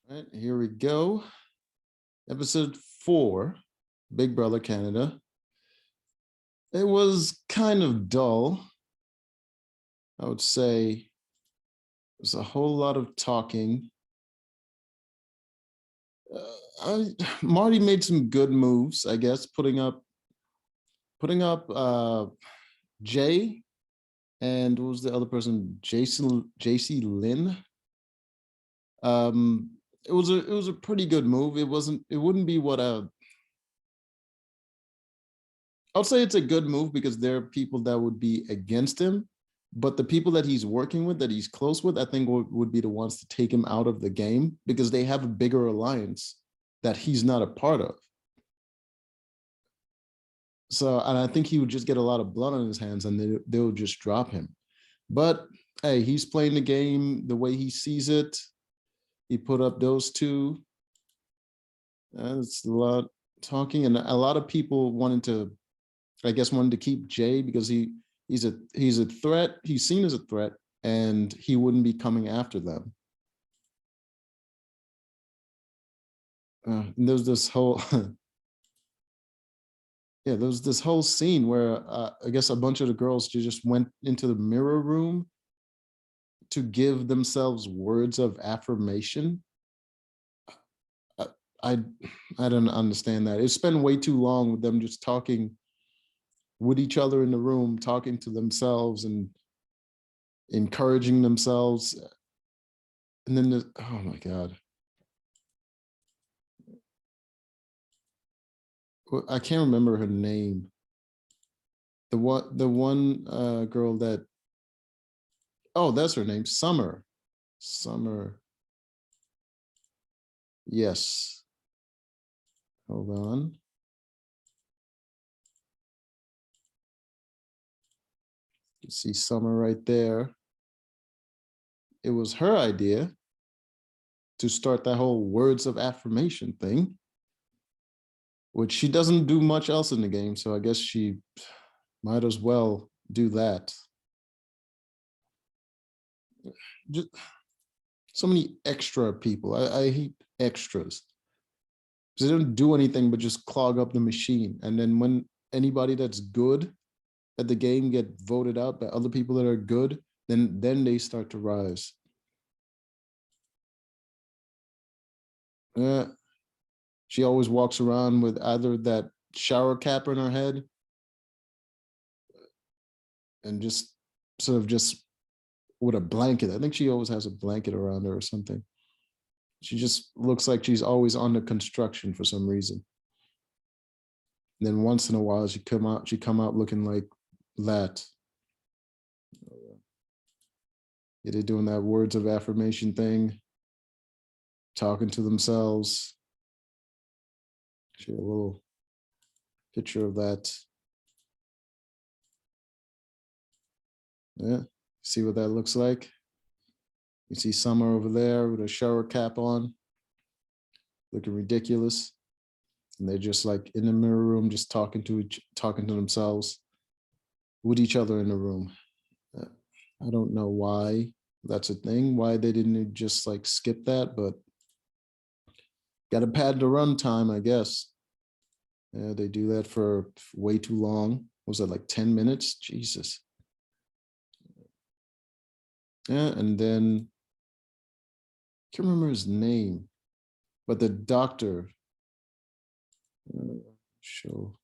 All right, here we go. Episode 4, Big Brother Canada. It was kind of dull. I would say there's a whole lot of talking. Marty made some good moves, I guess, putting up Jay and what was the other person? JC Lynn. Um, it was a pretty good move. It wouldn't be what I'll say it's a good move because there are people that would be against him, but the people that he's working with, that he's close with, I think would be the ones to take him out of the game because they have a bigger alliance that he's not a part of. So, and I think he would just get a lot of blood on his hands and they'll just drop him. But hey, he's playing the game the way he sees it. He put up those two. It's a lot talking, and a lot of people wanted to keep Jay because he's a threat. He's seen as a threat, and he wouldn't be coming after them. And there's this whole yeah, there was this whole scene where I guess a bunch of the girls just went into the mirror room to give themselves words of affirmation. I I, I don't understand that. It's spent way too long with them just talking with each other in the room, talking to themselves and encouraging themselves. And then oh my God. I can't remember her name. The one girl that, oh, that's her name, Summer. Summer. Yes. Hold on. You see Summer right there. It was her idea to start that whole words of affirmation thing, which she doesn't do much else in the game. So I guess she might as well do that. Just so many extra people. I hate extras. They don't do anything but just clog up the machine. And then when anybody that's good at the game get voted out by other people that are good, then they start to rise. She always walks around with either that shower cap in her head and just sort of just with a blanket. I think she always has a blanket around her or something. She just looks like she's always under construction for some reason. And then once in a while she come out looking like that. Yeah, they're doing that words of affirmation thing, talking to themselves. Actually, a little picture of that. Yeah, see what that looks like. You see Summer over there with a shower cap on, looking ridiculous. And they're just like in the mirror room, just talking to themselves with each other in the room. I don't know why that's a thing, why they didn't just like skip that, but got to pad the run time, I guess. Yeah, they do that for way too long. Was that like 10 minutes? Jesus. Yeah, and then I can't remember his name, but the doctor, show,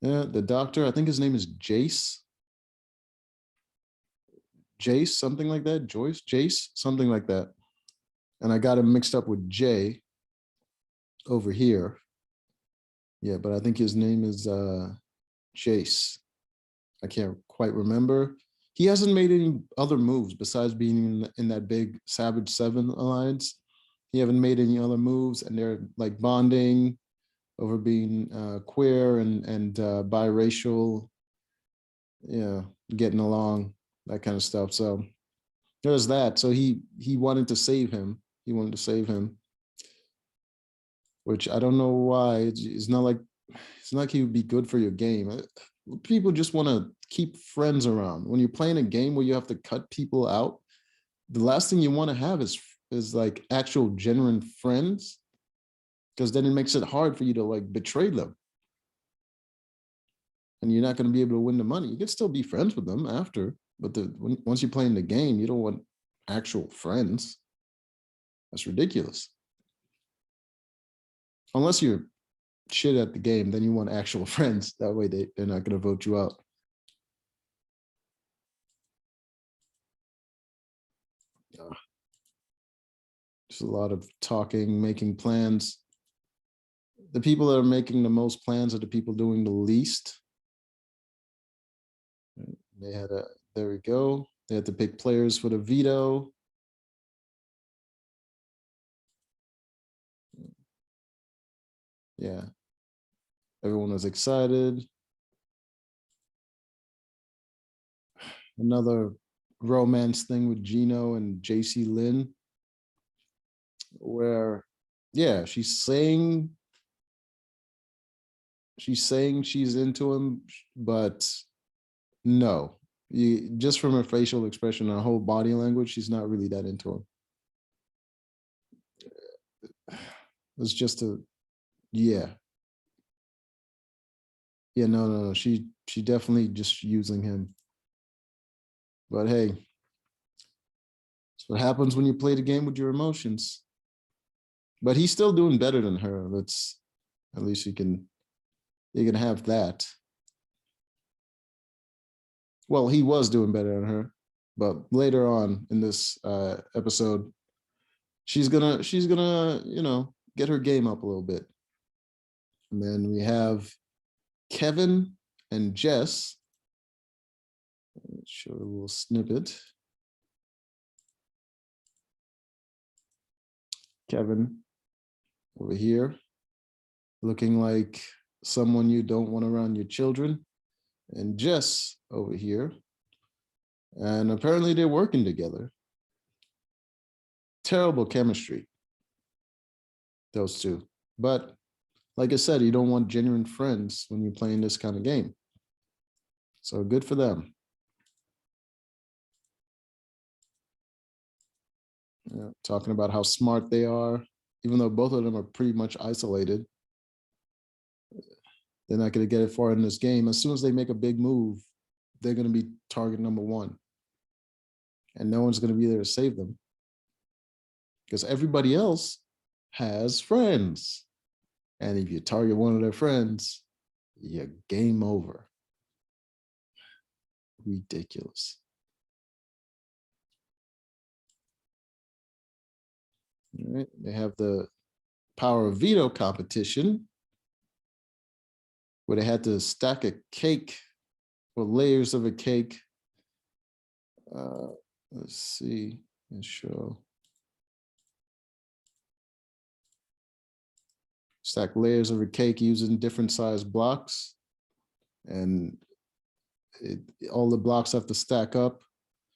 yeah, the doctor, I think his name is Jace. Jace, something like that. Jace, something like that. And I got him mixed up with Jay over here. Yeah, but I think his name is Jace. I can't quite remember. He hasn't made any other moves besides being in that big Savage 7 alliance. He haven't made any other moves, and they're like bonding over being queer and biracial. Yeah, getting along, that kind of stuff. So there's that. So he wanted to save him. He wanted to save him, which I don't know why. It's not like he would be good for your game. People just want to keep friends around. When you're playing a game where you have to cut people out, the last thing you want to have is like actual genuine friends, because then it makes it hard for you to like betray them. And you're not going to be able to win the money. You can still be friends with them after, but once you play in the game, you don't want actual friends. That's ridiculous. Unless you're shit at the game, then you want actual friends. That way they're not going to vote you out. Just a lot of talking, making plans. The people that are making the most plans are the people doing the least. They had a, there we go. They had to pick players for the veto. Yeah. Everyone was excited. Another romance thing with Gino and JC Lynn, where, yeah, she's saying she's into him, but no, just from her facial expression and her whole body language, she's not really that into him. It's just a, yeah. Yeah, no. She definitely just using him. But hey, that's what happens when you play the game with your emotions. But he's still doing better than her. Let's, at least you can have that. Well, he was doing better than her, but later on in this episode, she's gonna get her game up a little bit. And then we have Kevin and Jess. Let's show a little snippet. Kevin over here, looking like someone you don't want around your children. And Jess over here. And apparently they're working together. Terrible chemistry, those two. But like I said, you don't want genuine friends when you're playing this kind of game. So good for them. Yeah, talking about how smart they are, even though both of them are pretty much isolated. They're not going to get it far in this game. As soon as they make a big move, they're going to be target number one. And no one's going to be there to save them, because everybody else has friends. And if you target one of their friends, you're game over. Ridiculous. All right, they have the power of veto competition, where they had to stack a cake or layers of a cake. Let's see and show. Stack layers of a cake using different size blocks, and all the blocks have to stack up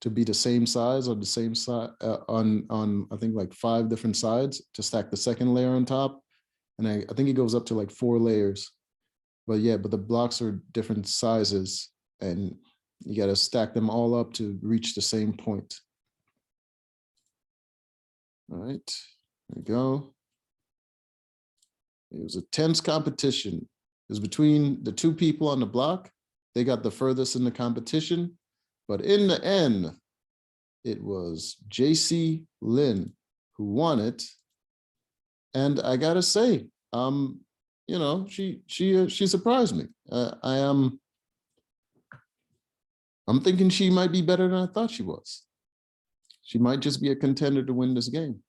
to be the same size or the same size on I think like 5 different sides to stack the second layer on top. And I think it goes up to like 4 layers. But yeah, but the blocks are different sizes and you got to stack them all up to reach the same point. All right, there we go. It was a tense competition. It was between the 2 people on the block. They got the furthest in the competition, but in the end, it was JC Lynn who won it. And I gotta say, she surprised me. I'm thinking she might be better than I thought she was. She might just be a contender to win this game.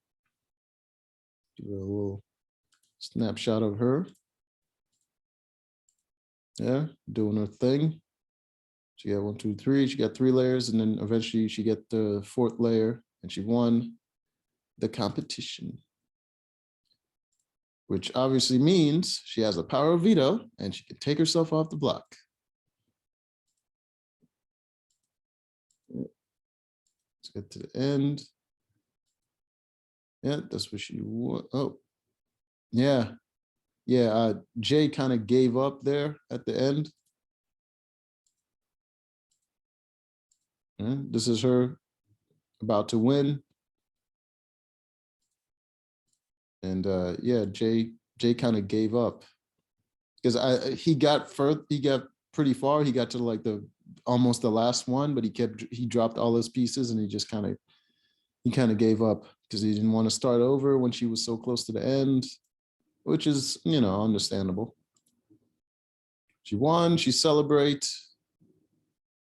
Give her a little snapshot of her. Yeah, doing her thing. She got 1, 2, 3. She got 3 layers, and then eventually she got the 4th layer, and she won the competition. Which obviously means she has a power of veto, and she can take herself off the block. Let's get to the end. Yeah, that's what she won. Oh, yeah. Yeah, Jay kind of gave up there at the end. And this is her about to win. And yeah, Jay kind of gave up because he got pretty far. He got to like almost the last one, but he dropped all his pieces and he kind of gave up because he didn't want to start over when she was so close to the end, which is, understandable. She won, she celebrates.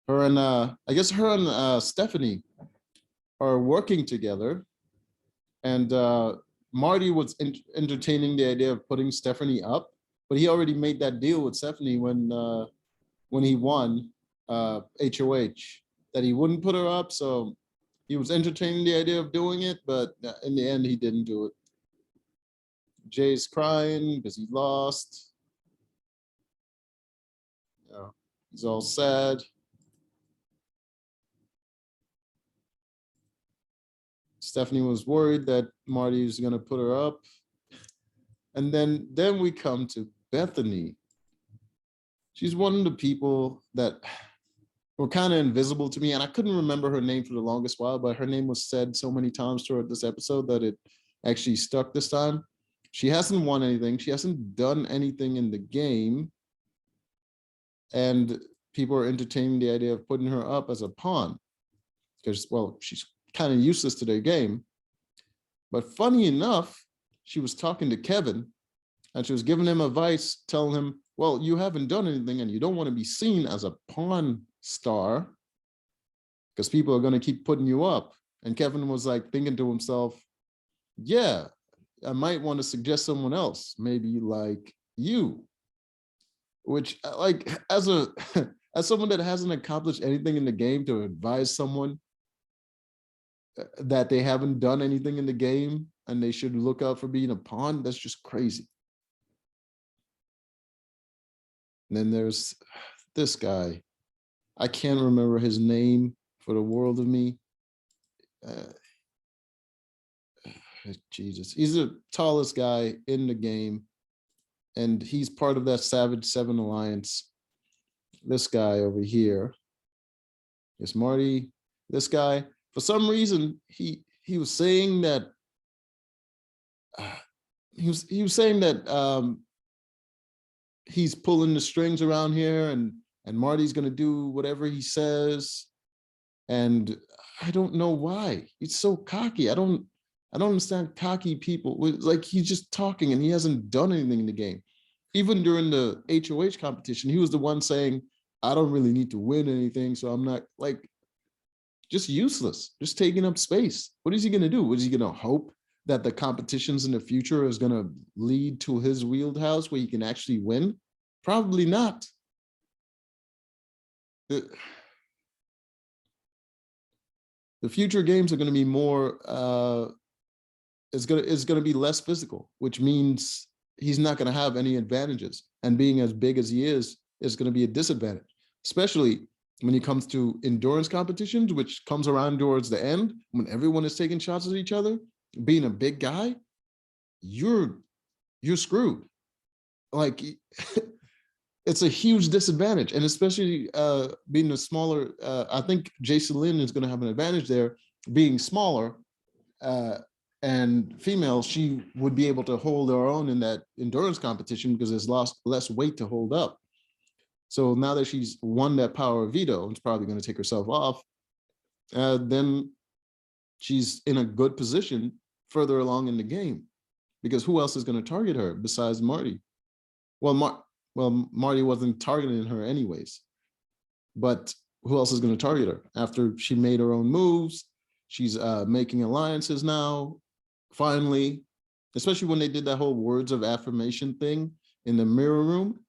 Her and I guess her and Stephanie are working together, and Marty was entertaining the idea of putting Stephanie up, but he already made that deal with Stephanie when he won HOH that he wouldn't put her up. So he was entertaining the idea of doing it, but in the end, he didn't do it. Jay's crying because he lost. He's all sad. Stephanie was worried that Marty was going to put her up. And then we come to Bethany. She's one of the people that were kind of invisible to me, and I couldn't remember her name for the longest while, but her name was said so many times throughout this episode that it actually stuck this time. She hasn't won anything. She hasn't done anything in the game. And people are entertaining the idea of putting her up as a pawn because, well, she's kind of useless to their game. But funny enough, she was talking to Kevin and she was giving him advice, telling him, well, you haven't done anything and you don't want to be seen as a pawn star because people are going to keep putting you up. And Kevin was like thinking to himself, yeah, I might want to suggest someone else, maybe like you, which like as someone that hasn't accomplished anything in the game to advise someone that they haven't done anything in the game and they should look out for being a pawn, that's just crazy. And then there's this guy. I can't remember his name for the world of me. Jesus, he's the tallest guy in the game, and he's part of that Savage 7 Alliance. This guy over here is Marty. This guy, for some reason, he was saying that he was saying that he's pulling the strings around here, and Marty's gonna do whatever he says, and I don't know why. He's so cocky. I don't understand cocky people. Like, he's just talking and he hasn't done anything in the game. Even during the HOH competition, he was the one saying, I don't really need to win anything, so I'm not, like, just useless, just taking up space. What is he going to do? Is he going to hope that the competitions in the future is going to lead to his wheelhouse where he can actually win? Probably not. The future games are going to be more, it's going to be less physical, which means he's not going to have any advantages. And being as big as he is going to be a disadvantage, especially when it comes to endurance competitions, which comes around towards the end, when everyone is taking shots at each other. Being a big guy, you're screwed. Like, it's a huge disadvantage. And especially being a smaller, I think Jason Lynn is going to have an advantage there. Being smaller and female, she would be able to hold her own in that endurance competition because there's less weight to hold up. So now that she's won that power of veto and is probably going to take herself off, then she's in a good position further along in the game, because who else is going to target her besides Marty? Well, Marty wasn't targeting her anyways, but who else is going to target her after she made her own moves? She's making alliances now, finally, especially when they did that whole words of affirmation thing in the mirror room.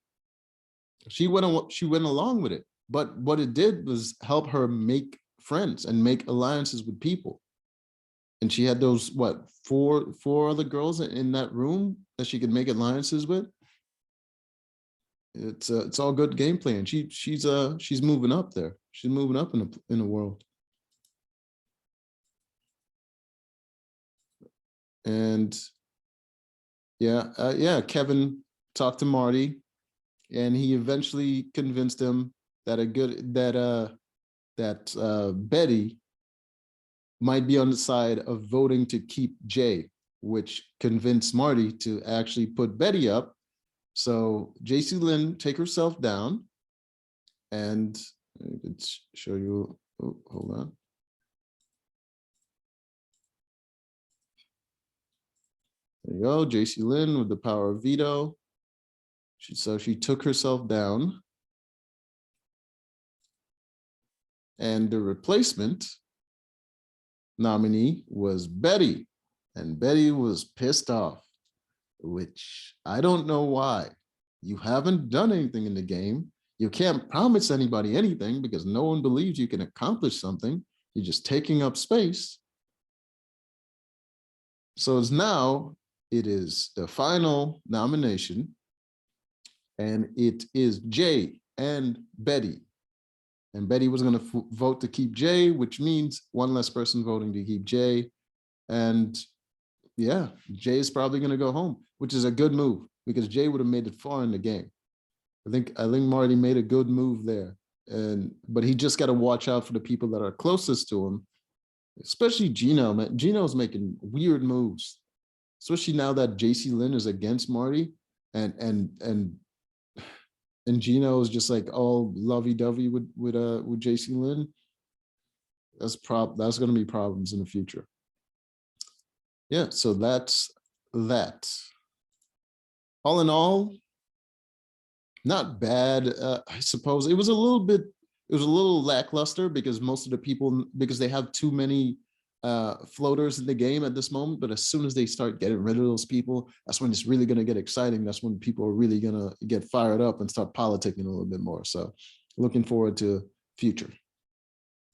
She went along with it, but what it did was help her make friends and make alliances with people. And she had those, what, four other girls in that room that she could make alliances with. It's all good gameplay, and she's moving up there. She's moving up in the world. And yeah, Kevin talked to Marty, and he eventually convinced him that Betty might be on the side of voting to keep Jay, which convinced Marty to actually put Betty up. So JC Lynn take herself down, and I could show you, oh, hold on. There you go, JC Lynn with the power of veto. So she took herself down. And the replacement nominee was Betty. And Betty was pissed off, which I don't know why. You haven't done anything in the game. You can't promise anybody anything because no one believes you can accomplish something. You're just taking up space. So it is the final nomination, and it is Jay and Betty. And Betty was going to vote to keep Jay, which means one less person voting to keep Jay. And yeah, Jay is probably going to go home, which is a good move because Jay would have made it far in the game. I think Marty made a good move there. But he just got to watch out for the people that are closest to him, especially Gino. Man, Gino's making weird moves, especially now that JC Lynn is against Marty, and Gino is just like all lovey-dovey with JC Lynn. That's going to be problems in the future. Yeah, so that's that. All in all, not bad. I suppose it was a little lackluster because most of the people, because they have too many floaters in the game at this moment. But as soon as they start getting rid of those people, that's when it's really going to get exciting. That's when people are really going to get fired up and start politicking a little bit more. So looking forward to future.